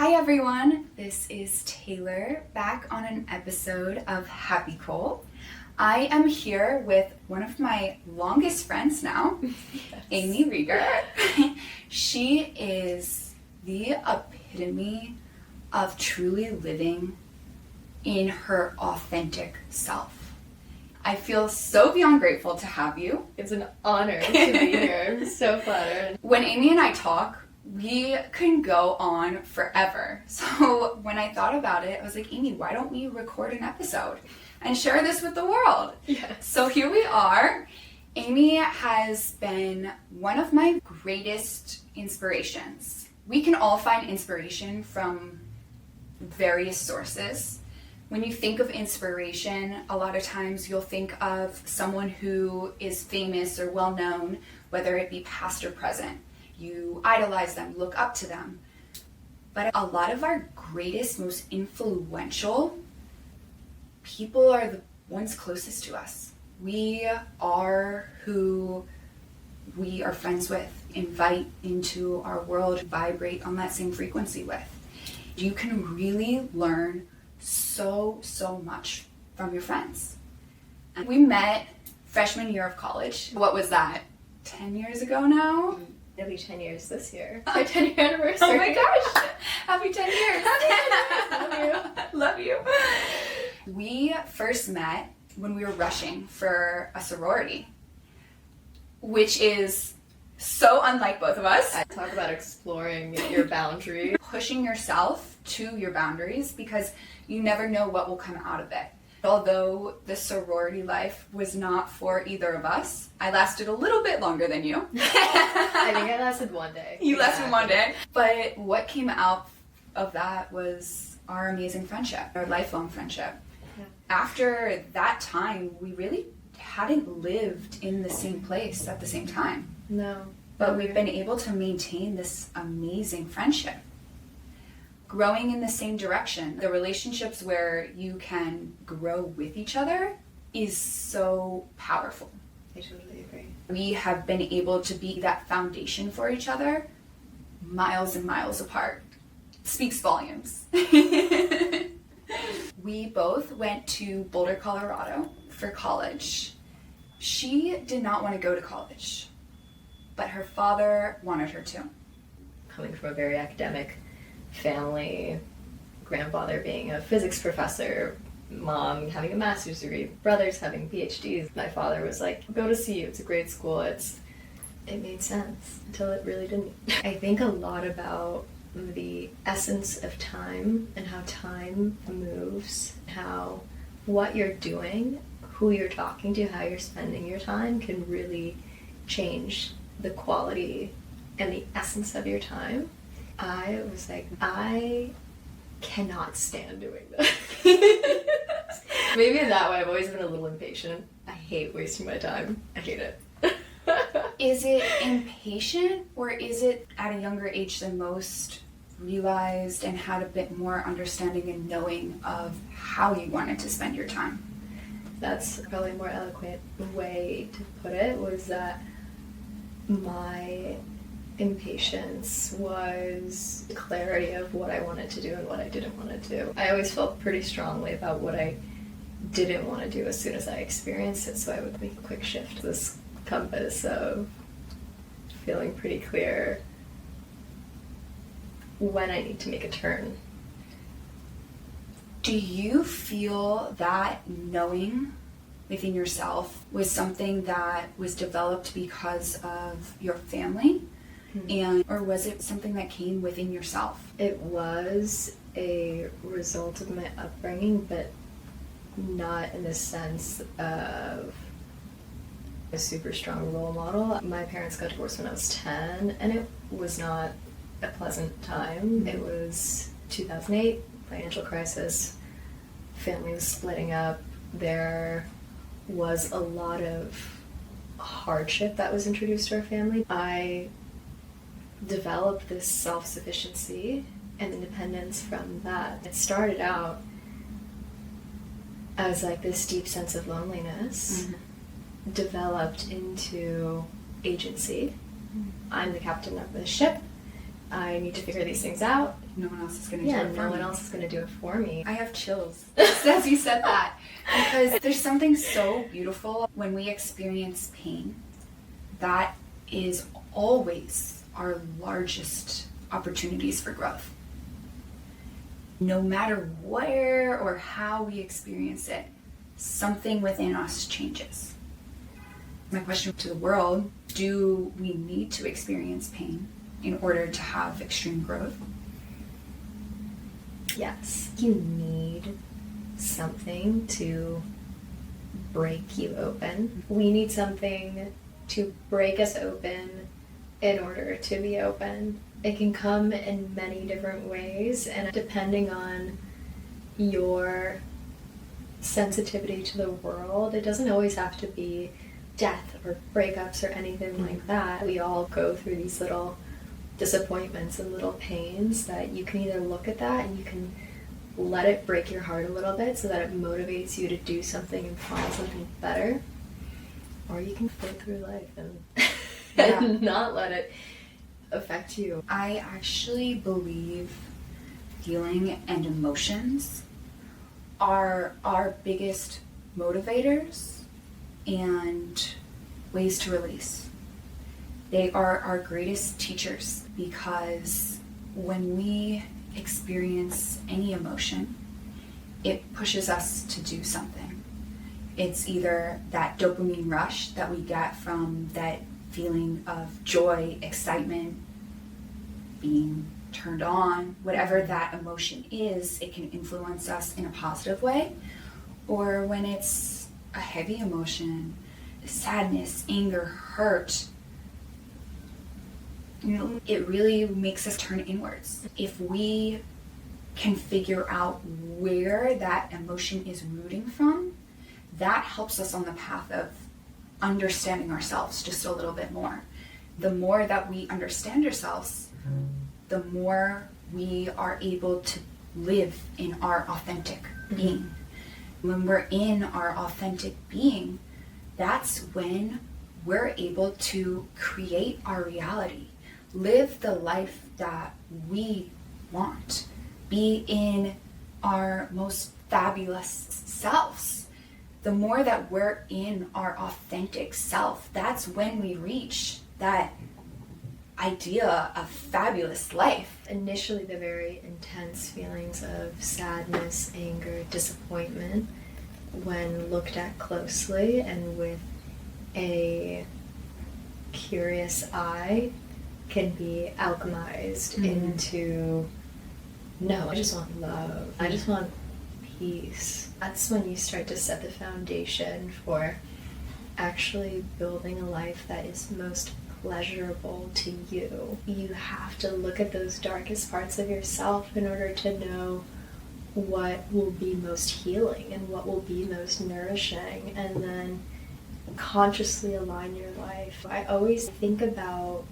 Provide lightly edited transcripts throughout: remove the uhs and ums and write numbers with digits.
Hi everyone, this is Taylor back on an episode of Happy Cool. I am here with one of my longest friends now, yes. Amy Rieger. She is the epitome of truly living in her authentic self. I feel so beyond grateful to have you. It's an honor to be here. I'm so flattered. When Amy and I talk, we can go on forever. So when I thought about it, I was like, Amy, why don't we record an episode and share this with the world? Yes. So here we are. Amy has been one of my greatest inspirations. We can all find inspiration from various sources. When you think of inspiration, a lot of times you'll think of someone who is famous or well-known, whether it be past or present. You idolize them, look up to them. But a lot of our greatest, most influential people are the ones closest to us. We are who we are friends with, invite into our world, vibrate on that same frequency with. You can really learn so much from your friends. And we met freshman year of college. What was that? 10 years ago now? It'll be 10 years this year. It's my 10-year anniversary. Oh my gosh! Happy 10 years! Love you. Love you. We first met when we were rushing for a sorority, which is so unlike both of us. I talk about exploring your boundaries. Pushing yourself to your boundaries because you never know what will come out of it. Although the sorority life was not for either of us, I lasted a little bit longer than you. I think I lasted one day. You lasted one day. But what came out of that was our amazing friendship, our lifelong friendship. Yeah. After that time, we really hadn't lived in the same place at the same time. No. But we've been able to maintain this amazing friendship. Growing in the same direction. The relationships where you can grow with each other is so powerful. I totally agree. We We have been able to be that foundation for each other miles and miles apart. Speaks volumes. We both went to Boulder, Colorado for college. She did not want to go to college, but her father wanted her to. Coming from a very academic family, grandfather being a physics professor, mom having a master's degree, brothers having PhDs. My father was like, go to CU, it's a great school. It made sense until it really didn't. I think a lot about the essence of time and how time moves, how what you're doing, who you're talking to, how you're spending your time can really change the quality and the essence of your time. I was like, I cannot stand doing this. Maybe in that way, I've always been a little impatient. I hate wasting my time. I hate it. Is it impatient, or is it at a younger age than most realized and had a bit more understanding and knowing of how you wanted to spend your time? That's probably a more eloquent way to put it, was that my impatience was the clarity of what I wanted to do and what I didn't want to do. I always felt pretty strongly about what I didn't want to do as soon as I experienced it, so I would make a quick shift. This compass of feeling pretty clear when I need to make a turn. Do you feel that knowing within yourself was something that was developed because of your family? Or was it something that came within yourself? It was a result of my upbringing, but not in the sense of a super strong role model. My parents got divorced when I was 10, and it was not a pleasant time. It was 2008, financial crisis, family was splitting up. There was a lot of hardship that was introduced to our family. I developed this self-sufficiency and independence from that. It started out as like this deep sense of loneliness, developed into agency. I'm the captain of the ship. I need to figure these things out. no one else is going to do it for me. Yeah, no one else is going to do it for me. I have chills as you said that, because there's something so beautiful when we experience pain. That is always our largest opportunities for growth. No matter where or how we experience it, something within us changes. My question to the world, do we need to experience pain in order to have extreme growth? Yes. You need something to break you open. We need something to break us open in order to be open. It can come in many different ways, and depending on your sensitivity to the world, it doesn't always have to be death or breakups or anything like that. We all go through these little disappointments and little pains that you can either look at that and you can let it break your heart a little bit so that it motivates you to do something and find something better, or you can float through life and, and not let it affect you. I actually believe feeling and emotions are our biggest motivators and ways to release. They are our greatest teachers, because when we experience any emotion, it pushes us to do something. It's either that dopamine rush that we get from that feeling of joy, excitement, being turned on, whatever that emotion is, it can influence us in a positive way. Or when it's a heavy emotion, sadness, anger, hurt, it really makes us turn inwards. If we can figure out where that emotion is rooting from, that helps us on the path of understanding ourselves just a little bit more. The more that we understand ourselves, the more we are able to live in our authentic being. When we're in our authentic being, that's when we're able to create our reality, live the life that we want, be in our most fabulous selves. The more that we're in our authentic self, that's when we reach that idea of fabulous life. Initially, the very intense feelings of sadness, anger, disappointment, when looked at closely and with a curious eye, can be alchemized into, no, I just want love. I just want peace. That's when you start to set the foundation for actually building a life that is most pleasurable to you. You have to look at those darkest parts of yourself in order to know what will be most healing and what will be most nourishing, and then consciously align your life. I always think about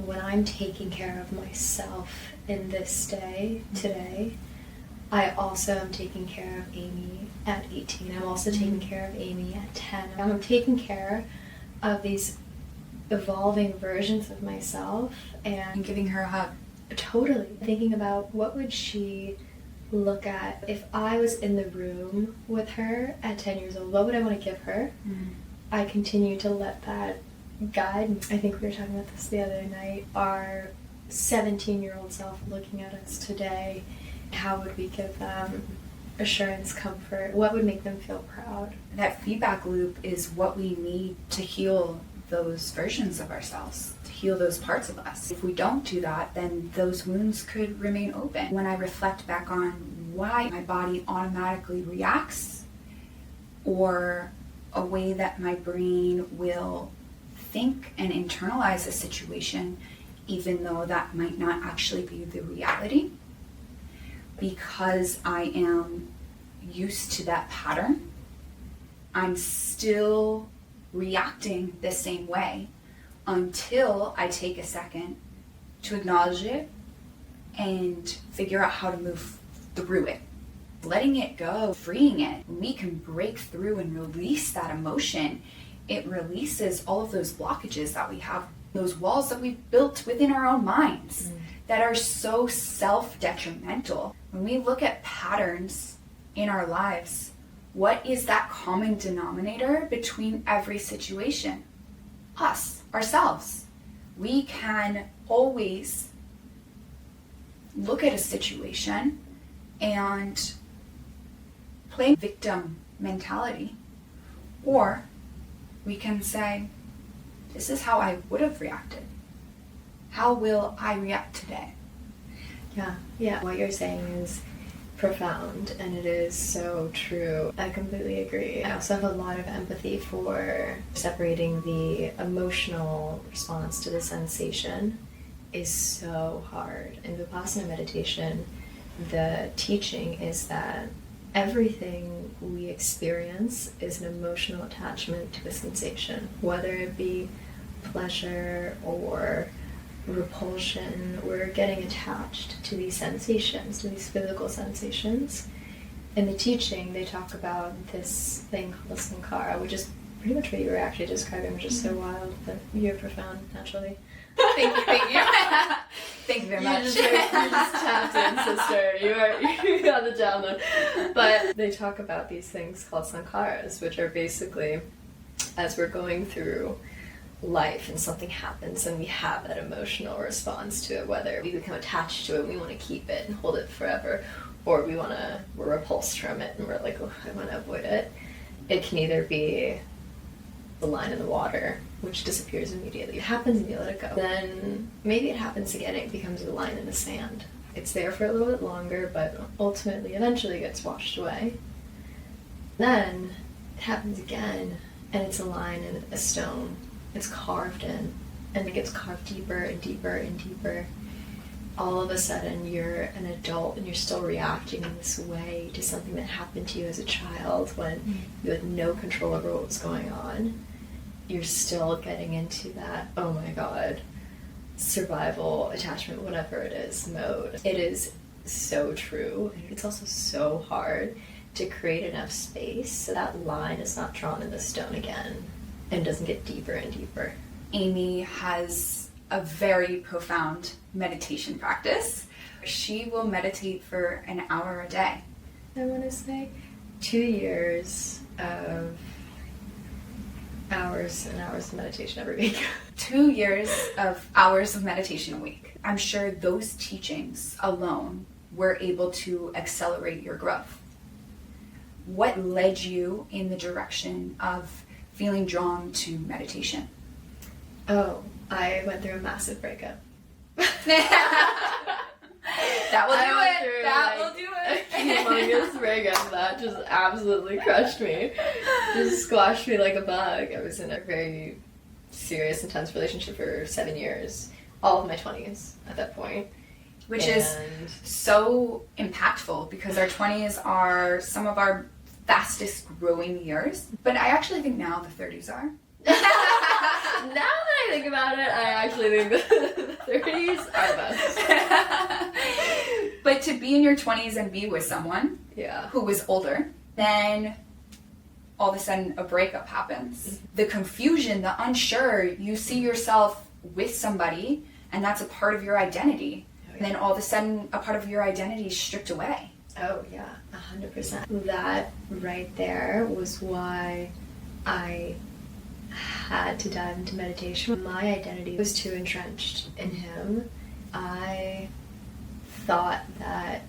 when I'm taking care of myself in this day, today, I also am taking care of Amy at 18. I'm also taking care of Amy at 10. I'm taking care of these evolving versions of myself and giving her a hug. Totally. Thinking about what would she look at if I was in the room with her at 10 years old. What would I want to give her? I continue to let that guide. I think we were talking about this the other night. Our 17-year-old self looking at us today, how would we give them assurance, comfort? What would make them feel proud? That feedback loop is what we need to heal those versions of ourselves, to heal those parts of us. If we don't do that, then those wounds could remain open. When I reflect back on why my body automatically reacts, or a way that my brain will think and internalize a situation, even though that might not actually be the reality, because I am used to that pattern, I'm still reacting the same way until I take a second to acknowledge it and figure out how to move through it. Letting it go, freeing it, when we can break through and release that emotion, it releases all of those blockages that we have, those walls that we've built within our own minds that are so self-detrimental. When we look at patterns in our lives, what is that common denominator between every situation? Us, ourselves. We can always look at a situation and play victim mentality, or we can say, this is how I would have reacted. How will I react today? Yeah. What you're saying is profound, and it is so true. I completely agree. I also have a lot of empathy for separating the emotional response to the sensation is so hard. In Vipassana meditation, the teaching is that everything we experience is an emotional attachment to a sensation, whether it be pleasure or repulsion. We're getting attached to these sensations, to these physical sensations. In the teaching, they talk about this thing called the sankhara, which is pretty much what you were actually describing, which is so wild, but you're profound, naturally. Thank you. Thank you very much. You just tapped in, sister. You got the download. But they talk about these things called sankharas, which are basically, as we're going through life and something happens and we have that emotional response to it, whether we become attached to it, we want to keep it and hold it forever, or we're repulsed from it and we're like, oh, I want to avoid it. It can either be the line in the water, which disappears immediately. It happens and you let it go. Then maybe it happens again, it becomes a line in the sand. It's there for a little bit longer, but ultimately, eventually gets washed away. Then it happens again, and it's a line in a stone. It's carved in, and it gets carved deeper and deeper and deeper. All of a sudden, you're an adult and you're still reacting in this way to something that happened to you as a child when you had no control over what was going on. You're still getting into that, oh my god, survival, attachment, whatever it is, mode. It is so true. It's also so hard to create enough space so that line is not drawn in the stone again and doesn't get deeper and deeper. Aimee has a very profound meditation practice. She will meditate for an hour a day. I want to say 2 years of hours and hours of meditation every week. 2 years of hours of meditation a week. I'm sure those teachings alone were able to accelerate your growth. What led you in the direction of feeling drawn to meditation? Oh, I went through a massive breakup. That will do it. Humongous breakup that just absolutely crushed me. Just squashed me like a bug. I was in a very serious, intense relationship for 7 years. All of my 20s at that point. Which is so impactful because our 20s are some of our fastest growing years. But I actually think now the 30s are. Now that I think about it, I actually think the 30s are best. But to be in your 20s and be with someone who was older, then all of a sudden a breakup happens. The confusion, the unsure, you see yourself with somebody and that's a part of your identity. And then all of a sudden a part of your identity is stripped away. Oh yeah, 100%. That right there was why I had to dive into meditation. My identity was too entrenched in him. I thought that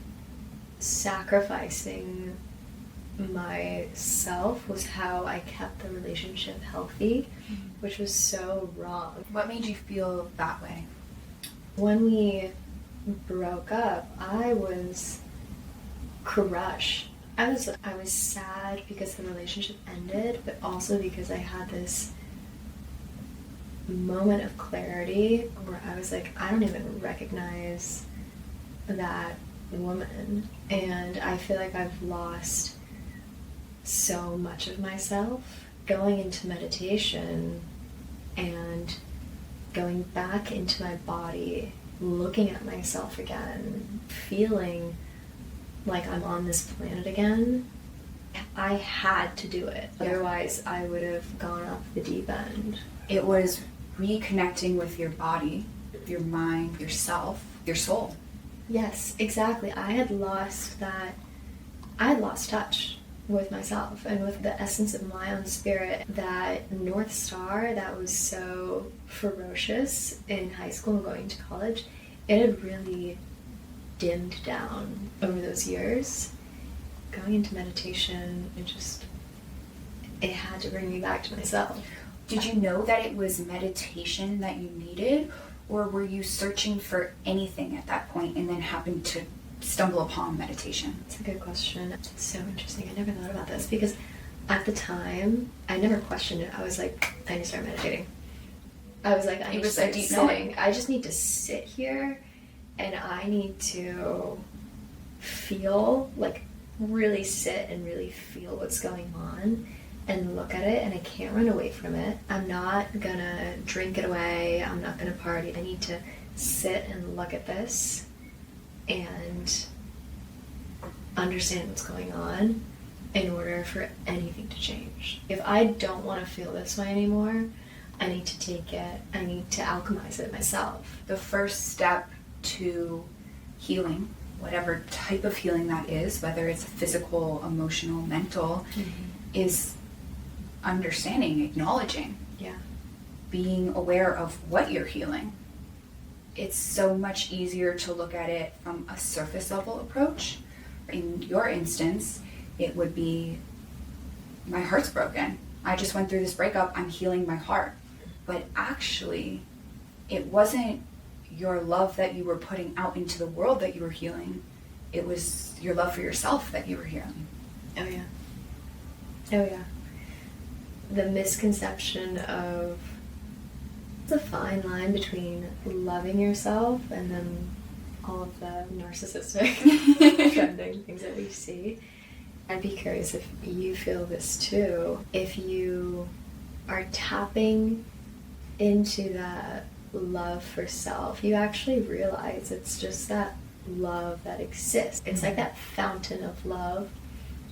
sacrificing myself was how I kept the relationship healthy, which was so wrong. What made you feel that way? When we broke up, I was crushed. I was sad because the relationship ended, but also because I had this moment of clarity where I was like, I don't even recognize that woman, and I feel like I've lost so much of myself. Going into meditation and going back into my body, looking at myself again, feeling like I'm on this planet again, I had to do it. Otherwise, I would have gone off the deep end. It was reconnecting with your body, your mind, yourself. your soul. Yes, exactly. I had lost touch with myself and with the essence of my own spirit. That North Star that was so ferocious in high school and going to college, it had really dimmed down over those years. Going into meditation, it had to bring me back to myself. Did you know that it was meditation that you needed, or were you searching for anything at that point and then happened to stumble upon meditation? That's a good question. It's so interesting. I never thought about this because at the time, I never questioned it. I was like, I need to start meditating. I was like, I need to start sitting. I just need to sit here and I need to feel, like really sit and really feel what's going on and look at it, and I can't run away from it. I'm not gonna drink it away. I'm not gonna party. I need to sit and look at this and understand what's going on in order for anything to change. If I don't want to feel this way anymore, I need to take it, I need to alchemize it myself. The first step to healing, whatever type of healing that is, whether it's physical, emotional, mental, is understanding, acknowledging, being aware of what you're healing. It's so much easier to look at it from a surface level approach. In your instance, it would be, my heart's broken. I just went through this breakup, I'm healing my heart. But actually, it wasn't your love that you were putting out into the world that you were healing. It was your love for yourself that you were healing. Oh yeah. The misconception of the fine line between loving yourself and then all of the narcissistic trending things that we see. I'd be curious if you feel this too. If you are tapping into that love for self, you actually realize it's just that love that exists. It's like that fountain of love.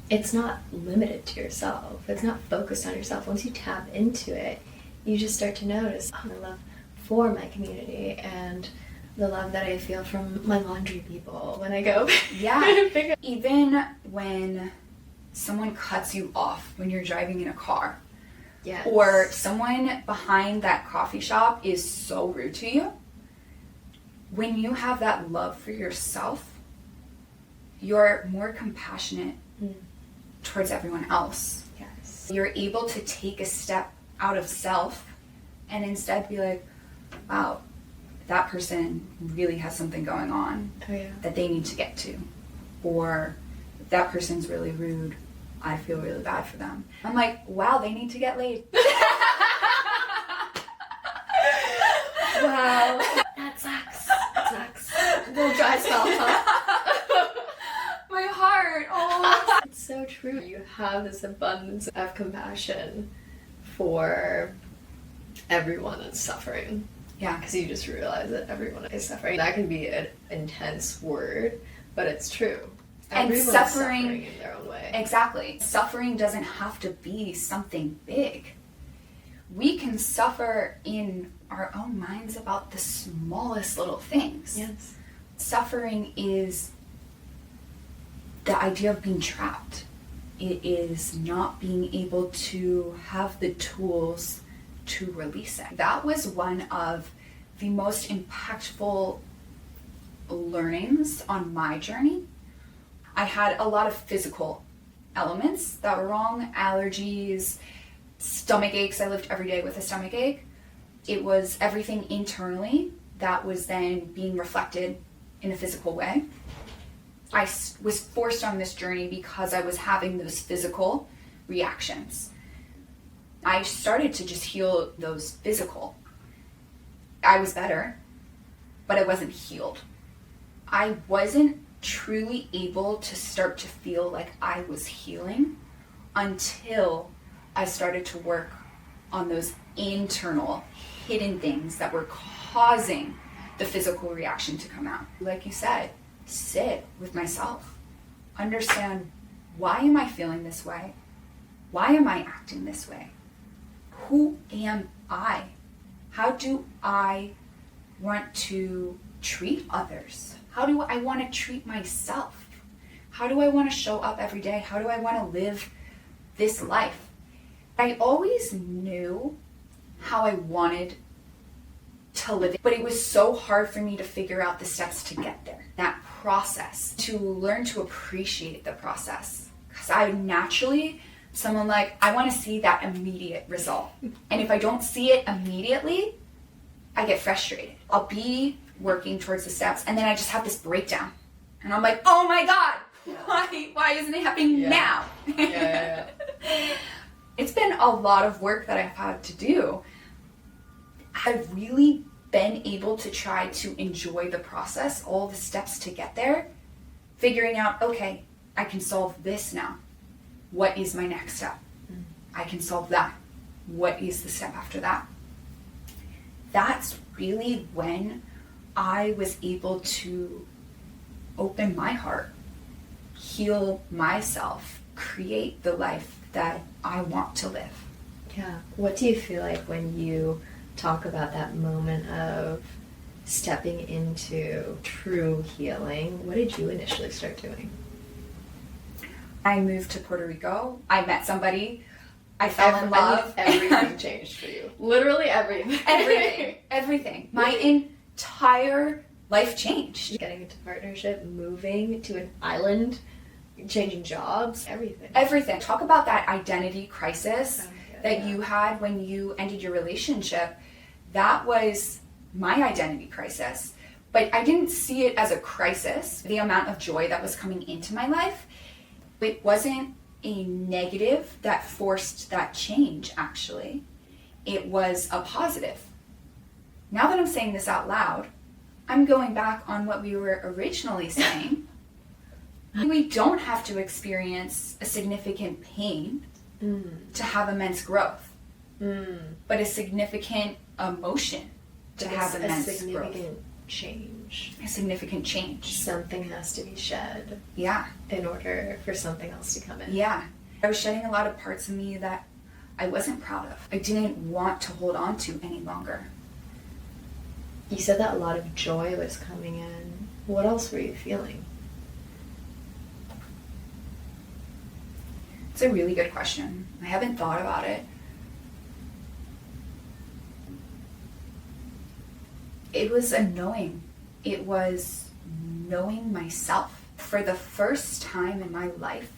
It's not limited to yourself. It's not focused on yourself. Once you tap into it, you just start to notice the love for my community and the love that I feel from my laundry people when I go. Yeah. Even when someone cuts you off when you're driving in a car. Yes. Or someone behind that coffee shop is so rude to you. When you have that love for yourself, you're more compassionate towards everyone else. Yes. You're able to take a step out of self and instead be like, wow, that person really has something going on that they need to get to. Or that person's really rude. I feel really bad for them. I'm like, wow, they need to get laid. Wow. That sucks. A little dry spell, huh? My heart. Oh. It's so true. You have this abundance of compassion for everyone that's suffering. Yeah. Because you just realize that everyone is suffering. That can be an intense word, but it's true. Everyone's suffering in their own way. Exactly. Suffering doesn't have to be something big. We can suffer in our own minds about the smallest little things. Yes. Suffering is the idea of being trapped. It is not being able to have the tools to release it. That was one of the most impactful learnings on my journey. I had a lot of physical elements that were wrong, allergies, stomach aches. I lived every day with a stomach ache. It was everything internally that was then being reflected in a physical way. I was forced on this journey because I was having those physical reactions. I started to just heal those physical. I was better, but I wasn't healed. I wasn't truly able to start to feel like I was healing until I started to work on those internal hidden things that were causing the physical reaction to come out. Like you said, sit with myself. Understand, why am I feeling this way? Why am I acting this way? Who am I? How do I want to treat others? How do I want to treat myself? How do I want to show up every day? How do I want to live this life? I always knew how I wanted to live it, but it was so hard for me to figure out the steps to get there. That process, to learn to appreciate the process. Because I naturally, someone like, I want to see that immediate result. And if I don't see it immediately, I get frustrated. I'll be working towards the steps and then I just have this breakdown. And I'm like, oh my God, why isn't it happening now? It's been a lot of work that I've had to do. I've really been able to try to enjoy the process, all the steps to get there, figuring out, okay, I can solve this now. What is my next step? I can solve that. What is the step after that? That's really when I was able to open my heart, heal myself, create the life that I want to live. Yeah. What do you feel like when you talk about that moment of stepping into true healing? What did you initially start doing? I moved to Puerto Rico. I met somebody. I fell in love. Everything changed for you. Literally everything. Everything. My entire life changed. Getting into partnership, moving to an island, changing jobs, everything. Everything. Talk about that identity crisis that you had when you ended your relationship. That was my identity crisis. But I didn't see it as a crisis, the amount of joy that was coming into my life. It wasn't a negative that forced that change, actually. It was a positive. Now that I'm saying this out loud, I'm going back on what we were originally saying. We don't have to experience a significant pain to have immense growth, but a significant emotion to have immense growth. A significant change. A significant change. Something has to be shed. Yeah. In order for something else to come in. Yeah. I was shedding a lot of parts of me that I wasn't proud of. I didn't want to hold on to any longer. You said that a lot of joy was coming in. What else were you feeling? It's a really good question. I haven't thought about it. It was a knowing. It was knowing myself. For the first time in my life,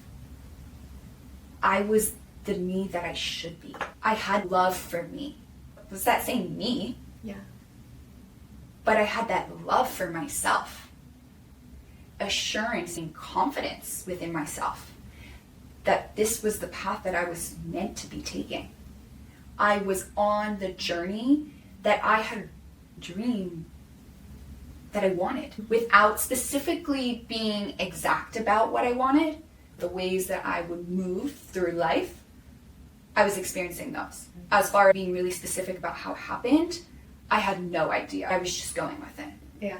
I was the me that I should be. I had love for me. It was that same me? Yeah. But I had that love for myself. Assurance and confidence within myself that this was the path that I was meant to be taking. I was on the journey that I had dreamed that I wanted, without specifically being exact about what I wanted. The ways that I would move through life, I was experiencing those. As far as being really specific about how it happened, I had no idea. I was just going with it. Yeah.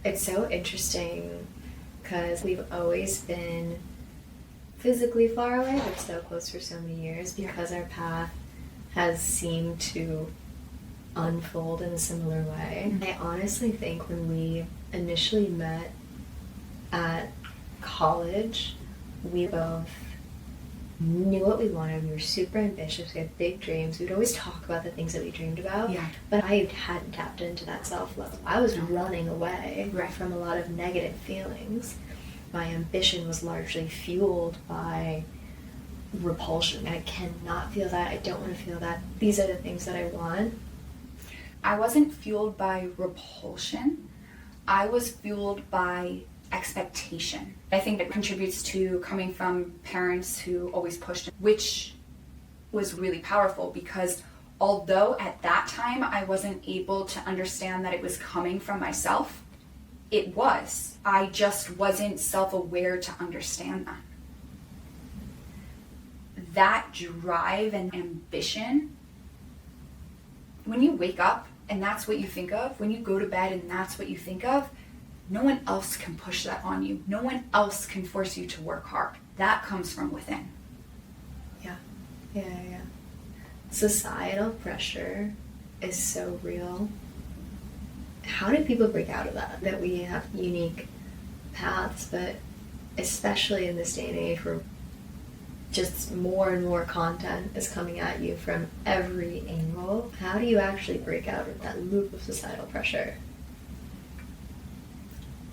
It's so interesting because we've always been physically far away, but so close for so many years because our path has seemed to unfold in a similar way. I honestly think when we initially met at college, we both knew what we wanted. We were super ambitious. We had big dreams. We'd always talk about the things that we dreamed about. Yeah. But I hadn't tapped into that self-love. I was running away from a lot of negative feelings. My ambition was largely fueled by repulsion. I cannot feel that. I don't want to feel that. These are the things that I want. I wasn't fueled by repulsion. I was fueled by expectation. I think it contributes to coming from parents who always pushed, which was really powerful because although at that time I wasn't able to understand that it was coming from myself, it was. I just wasn't self-aware to understand that. That drive and ambition, when you wake up and that's what you think of, when you go to bed and that's what you think of, no one else can push that on you. No one else can force you to work hard. That comes from within. Yeah. Societal pressure is so real. How do people break out of that? That we have unique paths, but especially in this day and age where just more and more content is coming at you from every angle, how do you actually break out of that loop of societal pressure?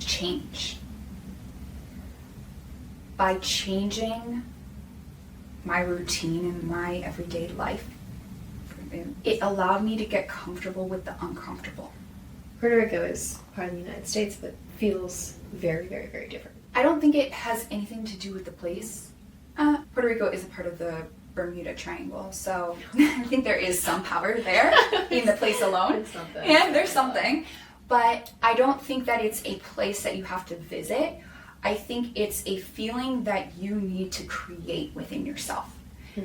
Change. By changing my routine and my everyday life, it allowed me to get comfortable with the uncomfortable. Puerto Rico is part of the United States, but feels very, very, very different. I don't think it has anything to do with the place. Puerto Rico is a part of the Bermuda Triangle, so I think there is some power there in the place alone. And there's something. But I don't think that it's a place that you have to visit. I think it's a feeling that you need to create within yourself.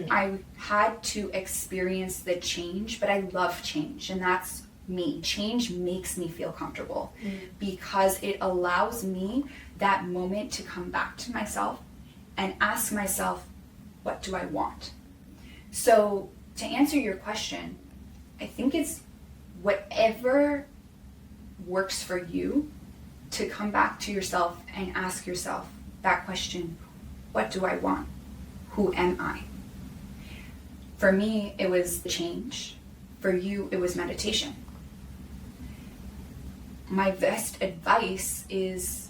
I had to experience the change, but I love change, and that's me. Change makes me feel comfortable because it allows me that moment to come back to myself and ask myself, what do I want? So to answer your question, I think it's whatever works for you to come back to yourself and ask yourself that question, what do I want? Who am I? For me, it was change. For you, it was meditation. My best advice is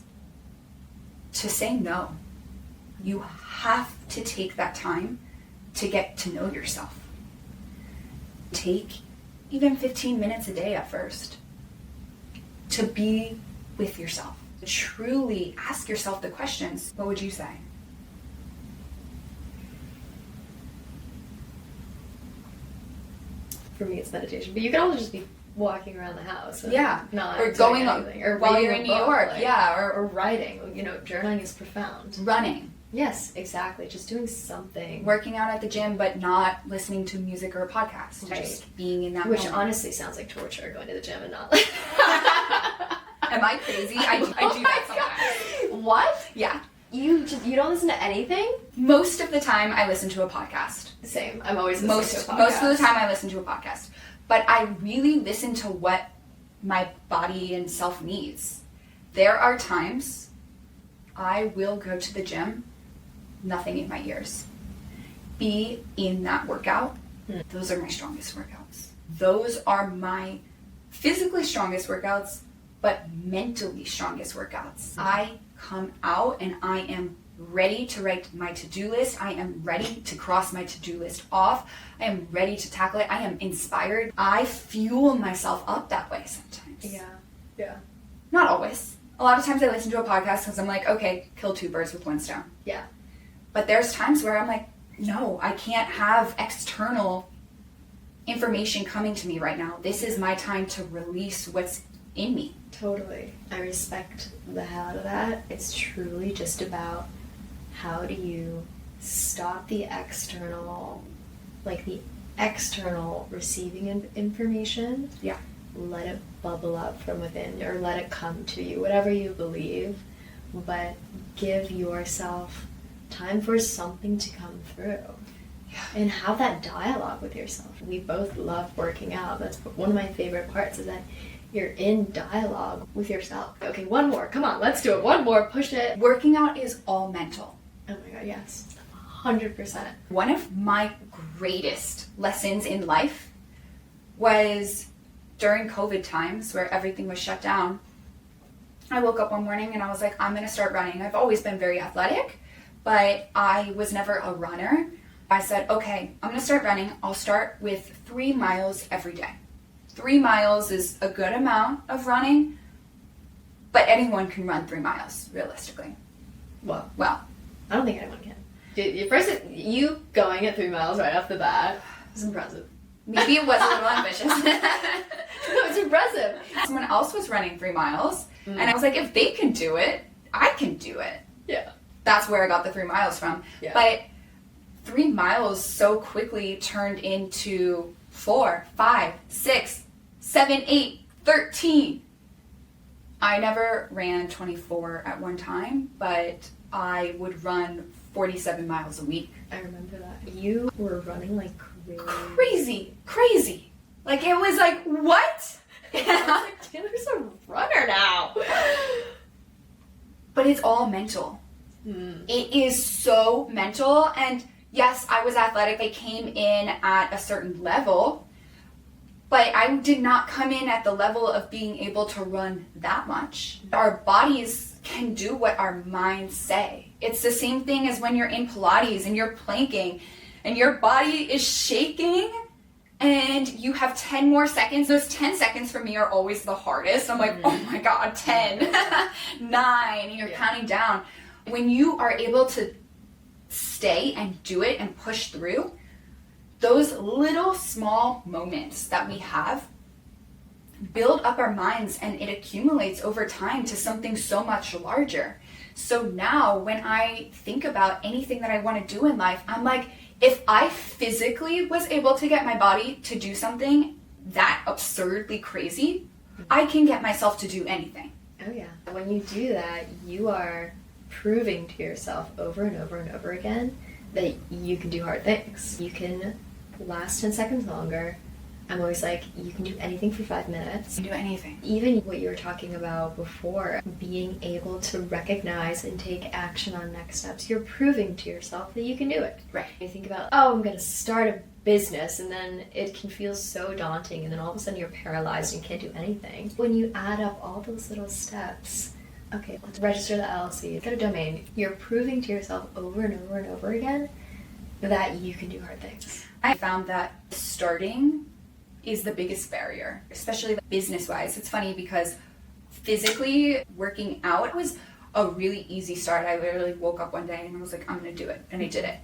to say no. You have to take that time to get to know yourself. Take even 15 minutes a day at first to be with yourself. Truly ask yourself the questions. What would you say? For me, it's meditation. But you can also just be walking around the house. And not or going anything, or while you're in New York. Or writing. Journaling is profound. Running. Yes, exactly. Just doing something. Working out at the gym, but not listening to music or a podcast. Right. Just being in that Which moment. honestly sounds like torture, going to the gym and not. Am I crazy? I do that sometimes. What? Yeah. You don't listen to anything? Most of the time, I listen to a podcast. Same. I'm always listening to a podcast. Most of the time, I listen to a podcast. But I really listen to what my body and self needs. There are times I will go to the gym, nothing in my ears. Be in that workout. Those are my strongest workouts. Those are my physically strongest workouts, but mentally strongest workouts. I come out and I am ready to write my to-do list. I am ready to cross my to-do list off. I am ready to tackle it. I am inspired. I fuel myself up that way sometimes. Yeah. Not always. A lot of times I listen to a podcast because I'm like, okay, kill two birds with one stone. Yeah. But there's times where I'm like, no, I can't have external information coming to me right now. This is my time to release what's in me. Totally. I respect the hell out of that. It's truly just about how do you stop the external receiving information. Yeah. Let it bubble up from within, or let it come to you, whatever you believe, but give yourself time for something to come through. Yeah. And have that dialogue with yourself. We both love working out. That's one of my favorite parts, is that you're in dialogue with yourself. Okay, one more. Come on, let's do it. One more. Push it. Working out is all mental. Oh my god, yes. 100%. One of my greatest lessons in life was during COVID times where everything was shut down. I woke up one morning and I was like, I'm going to start running. I've always been very athletic, but I was never a runner. I said, okay, I'm going to start running. I'll start with 3 miles every day. 3 miles is a good amount of running, but anyone can run 3 miles, realistically. Well, I don't think anyone can. First, you going at 3 miles right off the bat is impressive. Maybe it was a little ambitious. No, it's impressive. Someone else was running 3 miles, and I was like, if they can do it, I can do it. Yeah. That's where I got the 3 miles from. Yeah. But 3 miles so quickly turned into 4, 5, 6, 7, 8, 13. I never ran 24 at one time, but I would run 47 miles a week. I remember that. You were running like Crazy. Like, it was like, what? I was like Taylor's a runner now. But it's all mental. It is so mental. And yes, I was athletic. I came in at a certain level, but I did not come in at the level of being able to run that much. Our bodies can do what our minds say. It's the same thing as when you're in Pilates and you're planking and your body is shaking and you have 10 more seconds. Those 10 seconds for me are always the hardest. I'm like, oh my God, 10, 9, and you're counting down. When you are able to stay and do it and push through, those little small moments that we have build up our minds, and it accumulates over time to something so much larger. So now when I think about anything that I want to do in life, I'm like, if I physically was able to get my body to do something that absurdly crazy, I can get myself to do anything. Oh yeah. When you do that, you are proving to yourself over and over and over again that you can do hard things. You can last 10 seconds longer. I'm always like, you can do anything for 5 minutes. You can do anything. Even what you were talking about before, being able to recognize and take action on next steps, you're proving to yourself that you can do it. Right. You think about, oh, I'm going to start a business, and then it can feel so daunting, and then all of a sudden you're paralyzed and can't do anything. When you add up all those little steps, okay, let's register the LLC, get a domain, you're proving to yourself over and over and over again that you can do hard things. I found that starting is the biggest barrier, especially business-wise. It's funny because physically working out was a really easy start. I literally woke up one day and I was like, I'm gonna do it, and I did it.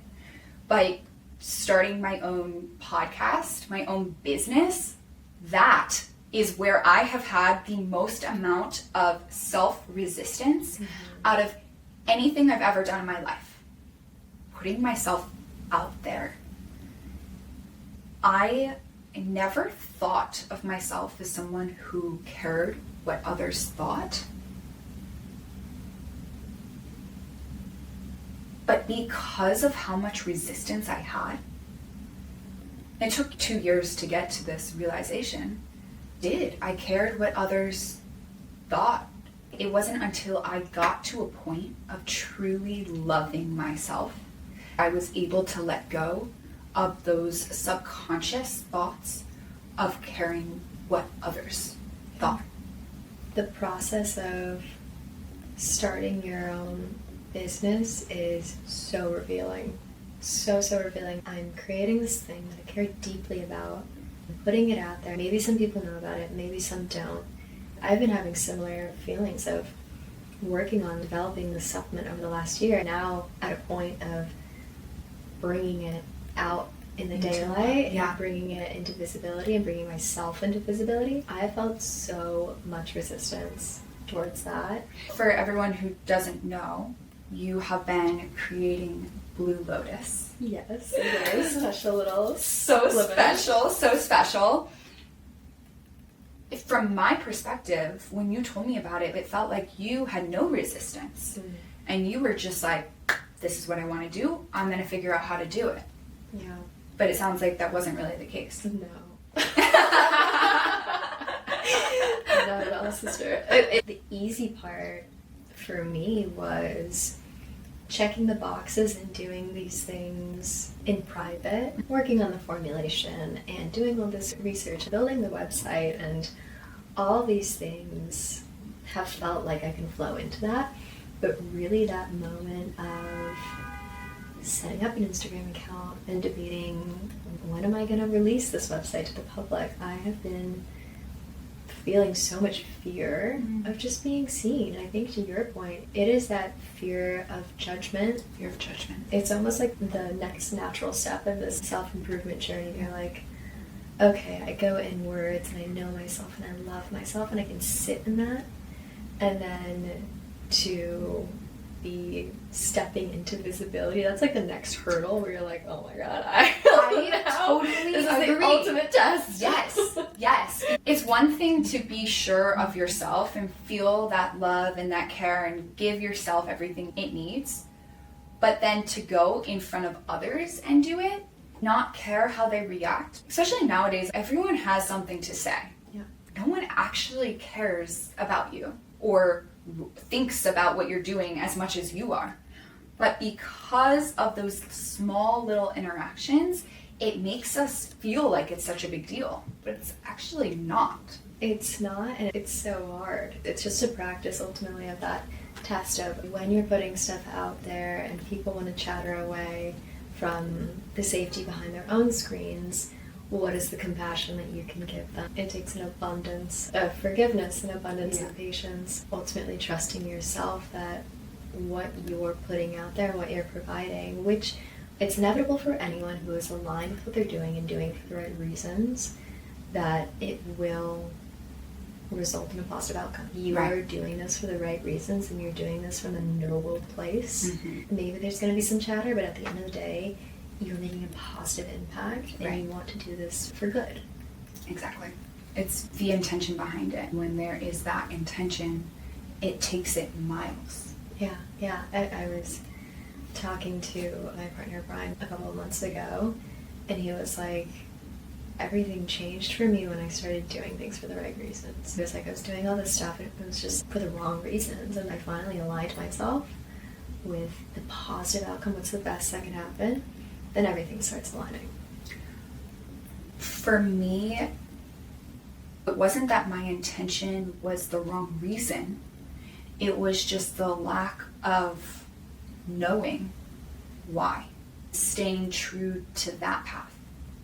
But starting my own podcast, my own business, that is where I have had the most amount of self-resistance out of anything I've ever done in my life. Putting myself out there. I never thought of myself as someone who cared what others thought. But because of how much resistance I had, it took 2 years to get to this realization. I cared what others thought. It wasn't until I got to a point of truly loving myself, I was able to let go of those subconscious thoughts of caring what others thought. The process of starting your own business is so revealing. So revealing. I'm creating this thing that I care deeply about, putting it out there. Maybe some people know about it, maybe some don't. I've been having similar feelings of working on developing this supplement over the last year. Now at a point of bringing it out in the daylight, and bringing it into visibility and bringing myself into visibility. I felt so much resistance towards that. For everyone who doesn't know, you have been creating Blue Lotus. Yes, it is. Special little so special. From my perspective, when you told me about it, it felt like you had no resistance. And you were just like, this is what I want to do. I'm going to figure out how to do it. Yeah. But it sounds like that wasn't really the case. No. Not at all, sister. The easy part for me was checking the boxes and doing these things in private, working on the formulation and doing all this research, building the website, and all these things have felt like I can flow into that. But really that moment of setting up an Instagram account and debating, when am I going to release this website to the public? I have been feeling so much fear of just being seen. I think to your point, it is that fear of judgment. Fear of judgment. It's almost like the next natural step in this self-improvement journey. You're like, okay, I go inwards and I know myself and I love myself and I can sit in that. And then to be stepping into visibility, that's like the next hurdle where you're like, oh my god, I totally this agree. is the ultimate test. Yes. It's one thing to be sure of yourself and feel that love and that care and give yourself everything it needs, but then to go in front of others and do it, not care how they react. Especially nowadays, everyone has something to say. no one actually cares about you or thinks about what you're doing as much as you are. But because of those small little interactions, it makes us feel like it's such a big deal, but it's actually not. It's not, and it's so hard. It's just a practice ultimately of that test of when you're putting stuff out there and people want to chatter away from the safety behind their own screens, what is the compassion that you can give them? It takes an abundance of forgiveness, an abundance of patience, ultimately trusting yourself that what you're putting out there, what you're providing, which it's inevitable for anyone who is aligned with what they're doing and doing it for the right reasons, that it will result in a positive outcome. You are doing this for the right reasons and you're doing this from a noble place. Maybe there's going to be some chatter, but at the end of the day, you're making a positive impact and you want to do this for good. Exactly. It's the intention behind it. When there is that intention, it takes it miles. Yeah. I was talking to my partner Brian a couple of months ago, and he was like, everything changed for me when I started doing things for the right reasons. It was like I was doing all this stuff and it was just for the wrong reasons, and I finally aligned myself with the positive outcome, what's the best that can happen, then everything starts aligning. For me, it wasn't that my intention was the wrong reason. It was just the lack of knowing why. Staying true to that path.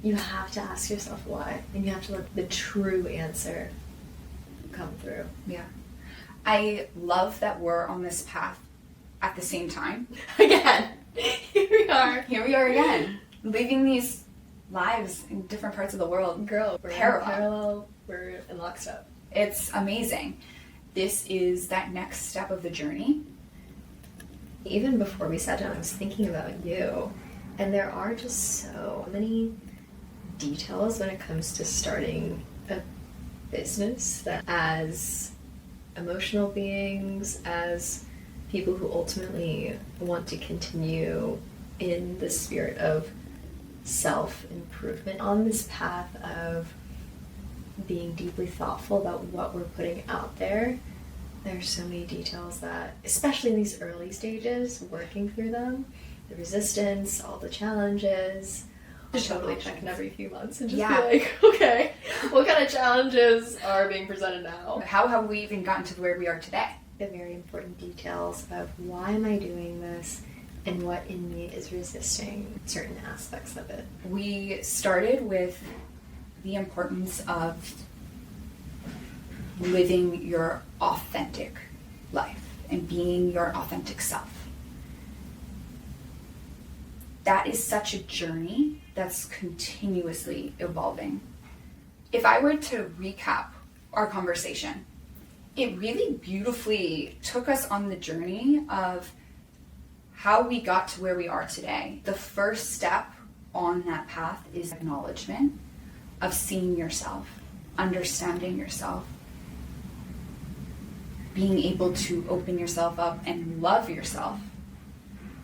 You have to ask yourself why, and you have to let the true answer come through. Yeah. I love that we're on this path at the same time. Again, here we are. Here we are again, living these lives in different parts of the world. Girl, we're parallel, we're in lockstep. It's amazing. This is that next step of the journey. Even before we sat down, I was thinking about you, and there are just so many details when it comes to starting a business that as emotional beings, as people who ultimately want to continue in the spirit of self-improvement on this path of being deeply thoughtful about what we're putting out there, there's so many details that, especially in these early stages, working through them, the resistance, all the challenges, just totally check in every few months and just be like, okay, what kind of challenges are being presented now? How have we even gotten to where we are today? The very important details of why am I doing this and what in me is resisting certain aspects of it. We started with the importance of living your authentic life and being your authentic self. That is such a journey that's continuously evolving. If I were to recap our conversation, it really beautifully took us on the journey of how we got to where we are today. The first step on that path is acknowledgement of seeing yourself, understanding yourself, being able to open yourself up and love yourself,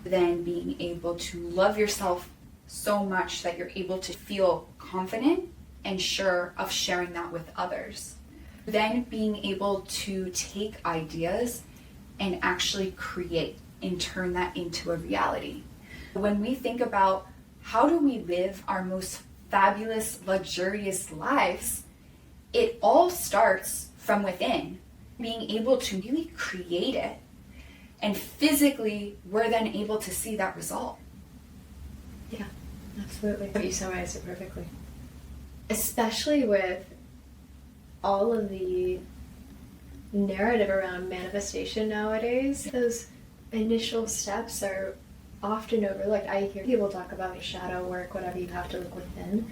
then being able to love yourself so much that you're able to feel confident and sure of sharing that with others. Then being able to take ideas and actually create and turn that into a reality. When we think about how do we live our most fabulous, luxurious lives, it all starts from within, being able to really create it. And physically, we're then able to see that result. Yeah, absolutely. You summarized it perfectly. Especially with all of the narrative around manifestation nowadays, those initial steps are often overlooked. I hear people talk about shadow work, whatever, you have to look within.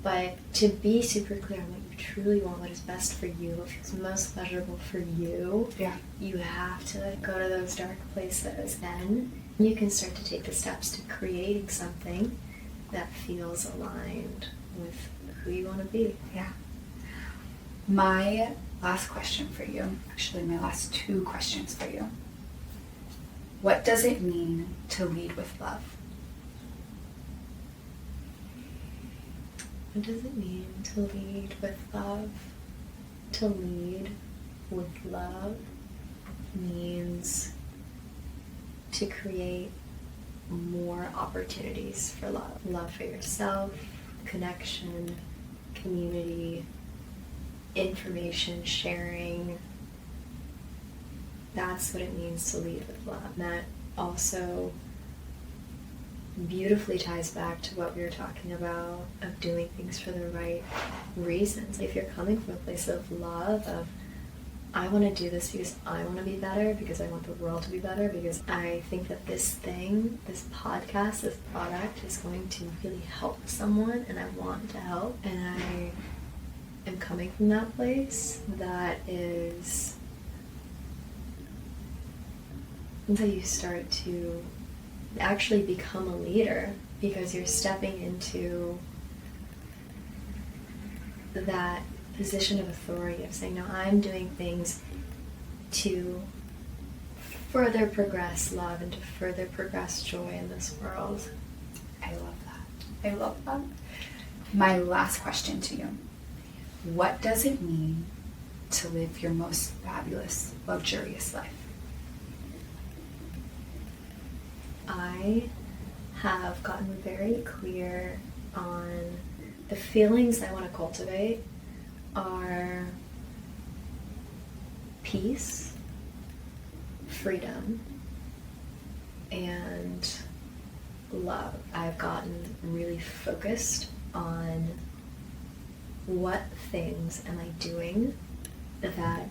But to be super clear on what you truly want, what is best for you, what feels most pleasurable for you, you have to go to those dark places. Then you can start to take the steps to creating something that feels aligned with who you want to be. Yeah. My last question for you, actually my last two questions for you. What does it mean to lead with love? What does it mean to lead with love? To lead with love means to create more opportunities for love. Love for yourself, connection, community, information sharing. That's what it means to lead with love. And that also beautifully ties back to what we were talking about of doing things for the right reasons. If you're coming from a place of love, of I want to do this because I want to be better, because I want the world to be better, because I think that this thing, this podcast, this product is going to really help someone and I want to help, and I am coming from that place, that is until you start to actually become a leader, because you're stepping into that position of authority of saying, no, I'm doing things to further progress love and to further progress joy in this world. I love that. I love that. My last question to you. What does it mean to live your most fabulous, luxurious life? I have gotten very clear on the feelings I want to cultivate are peace, freedom, and love. I've gotten really focused on what things am I doing that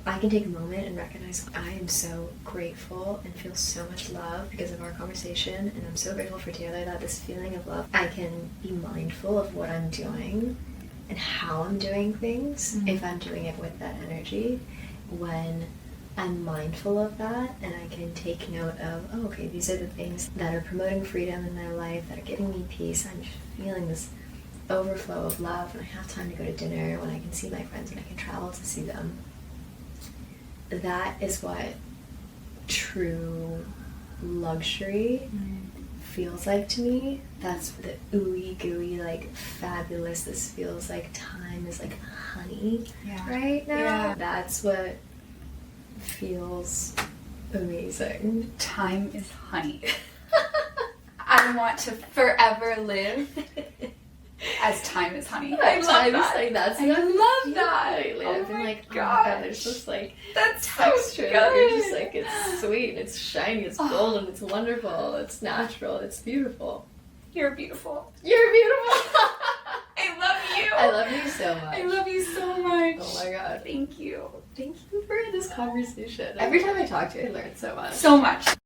I can take a moment and recognize I am so grateful and feel so much love because of our conversation, and I'm so grateful for Taylor that this feeling of love, I can be mindful of what I'm doing and how I'm doing things, if I'm doing it with that energy. When I'm mindful of that and I can take note of, oh, okay, these are the things that are promoting freedom in my life, that are giving me peace. I'm feeling this overflow of love when I have time to go to dinner, when I can see my friends, when I can travel to see them. That is what true luxury feels like to me. That's the ooey gooey, like fabulous. This feels like time is like honey right now. Yeah. That's what feels amazing. Time is honey. I want to forever live as time is honey. I love that. Like, that's I love that. Oh my god, there's just like that's texture. So good. You're just like, it's sweet, and it's shiny, it's golden, it's wonderful, it's natural, it's beautiful. You're beautiful. You're beautiful. I love you. I love you so much. I love you so much. Oh my god. Thank you. Thank you for this conversation. Every time I talk to you, I learn so much. So much.